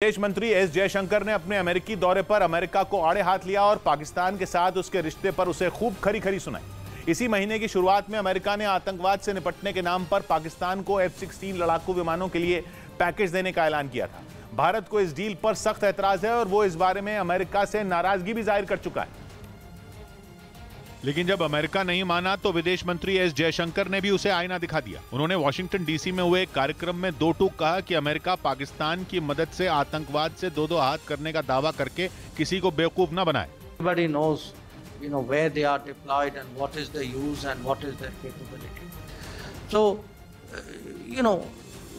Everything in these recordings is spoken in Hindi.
विदेश मंत्री एस जयशंकर ने अपने अमेरिकी दौरे पर अमेरिका को आड़े हाथ लिया और पाकिस्तान के साथ उसके रिश्ते पर उसे खूब खरी खरी सुनाई। इसी महीने की शुरुआत में अमेरिका ने आतंकवाद से निपटने के नाम पर पाकिस्तान को F-16 लड़ाकू विमानों के लिए पैकेज देने का ऐलान किया था। भारत को इस डील पर सख्त ऐतराज है और वो इस बारे में अमेरिका से नाराजगी भी जाहिर कर चुका है। लेकिन जब अमेरिका नहीं माना तो विदेश मंत्री एस जयशंकर ने भी उसे आईना दिखा दिया। उन्होंने वॉशिंगटन डीसी में हुए एक कार्यक्रम में दो टूक कहा कि अमेरिका पाकिस्तान की मदद से आतंकवाद से दो हाथ करने का दावा करके किसी को बेवकूफ न बनाए। Everybody knows, where they are deployed and what is the use and what is their capability. So,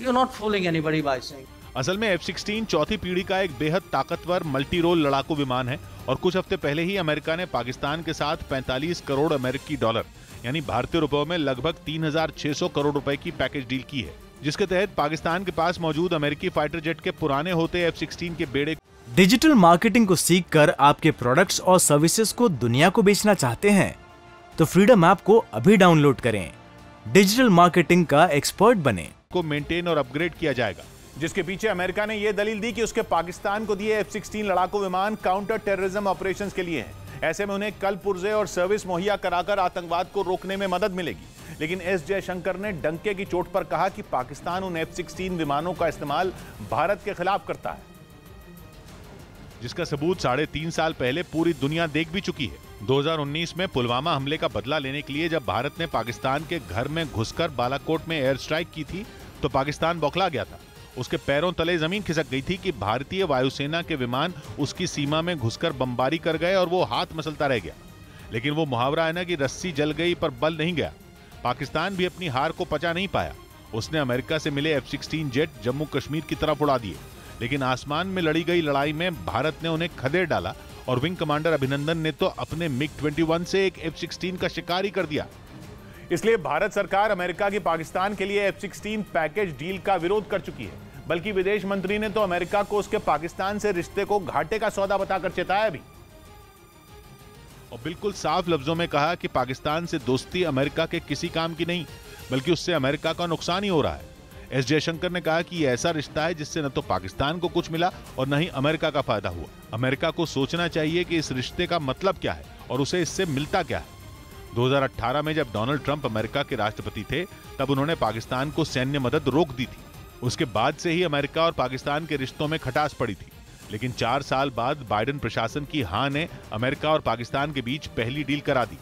you're not fooling anybody by saying. असल में F-16 चौथी पीढ़ी का एक बेहद ताकतवर मल्टी रोल लड़ाकू विमान है और कुछ हफ्ते पहले ही अमेरिका ने पाकिस्तान के साथ 45 करोड़ अमेरिकी डॉलर यानी भारतीय रुपयों में लगभग 3,600 करोड़ रुपए की पैकेज डील की है, जिसके तहत पाकिस्तान के पास मौजूद अमेरिकी फाइटर जेट के पुराने होते F-16 के बेड़े। डिजिटल मार्केटिंग को सीखकर आपके प्रोडक्ट्स और सर्विसेज को दुनिया को बेचना चाहते हैं तो फ्रीडम ऐप को अभी डाउनलोड करें। डिजिटल मार्केटिंग का एक्सपर्ट बने को मेंटेन और अपग्रेड किया जाएगा, जिसके पीछे अमेरिका ने यह दलील दी कि उसके पाकिस्तान को दिए F-16 लड़ाकू विमान काउंटर टेररिज्म ऑपरेशंस के लिए हैं। ऐसे में उन्हें कल पुर्जे और सर्विस मुहैया कराकर आतंकवाद को रोकने में मदद मिलेगी। लेकिन एस जयशंकर ने डंके की चोट पर कहा कि पाकिस्तान उन F-16 विमानों का इस्तेमाल भारत के खिलाफ करता है, जिसका सबूत 3.5 साल पहले पूरी दुनिया देख भी चुकी है। 2019 में पुलवामा हमले का बदला लेने के लिए जब भारत ने पाकिस्तान के घर में घुसकर बालाकोट में एयर स्ट्राइक की थी तो पाकिस्तान बौखला गया था। उसके पैरों तले जमीन खिसक गई थी कि भारतीय वायुसेना के विमान उसकी सीमा में घुसकर बमबारी कर गए और वो हाथ मसलता रह गया। लेकिन वो मुहावरा है ना कि रस्सी जल गई पर बल नहीं गया। पाकिस्तान भी अपनी हार को पचा नहीं पाया। उसने अमेरिका से मिले F-16 जेट जम्मू कश्मीर की तरफ उड़ा दिए, लेकिन आसमान में लड़ी गई लड़ाई में भारत ने उन्हें खदेड़ डाला और विंग कमांडर अभिनंदन ने तो अपने MiG-21 से एक F-16 का शिकार ही कर दिया। इसलिए भारत सरकार अमेरिका की पाकिस्तान के लिए F-16 पैकेज डील का विरोध कर चुकी है। बल्कि विदेश मंत्री ने तो अमेरिका को उसके पाकिस्तान से रिश्ते को घाटे का सौदा बताकर चेताया भी और बिल्कुल साफ लफ्जों में कहा कि पाकिस्तान से दोस्ती अमेरिका के किसी काम की नहीं, बल्कि उससे अमेरिका का नुकसान ही हो रहा है। एस जयशंकर ने कहा कि यह ऐसा रिश्ता है जिससे न तो पाकिस्तान को कुछ मिला और न ही अमेरिका का फायदा हुआ। अमेरिका को सोचना चाहिए कि इस रिश्ते का मतलब क्या है और उसे इससे मिलता क्या है। 2018 में जब डोनाल्ड ट्रंप अमेरिका के राष्ट्रपति थे तब उन्होंने पाकिस्तान को सैन्य मदद रोक दी थी। उसके बाद से ही अमेरिका और पाकिस्तान के रिश्तों में खटास पड़ी थी। लेकिन 4 साल बाद बाइडेन प्रशासन की हां ने अमेरिका और पाकिस्तान के बीच पहली डील करा दी।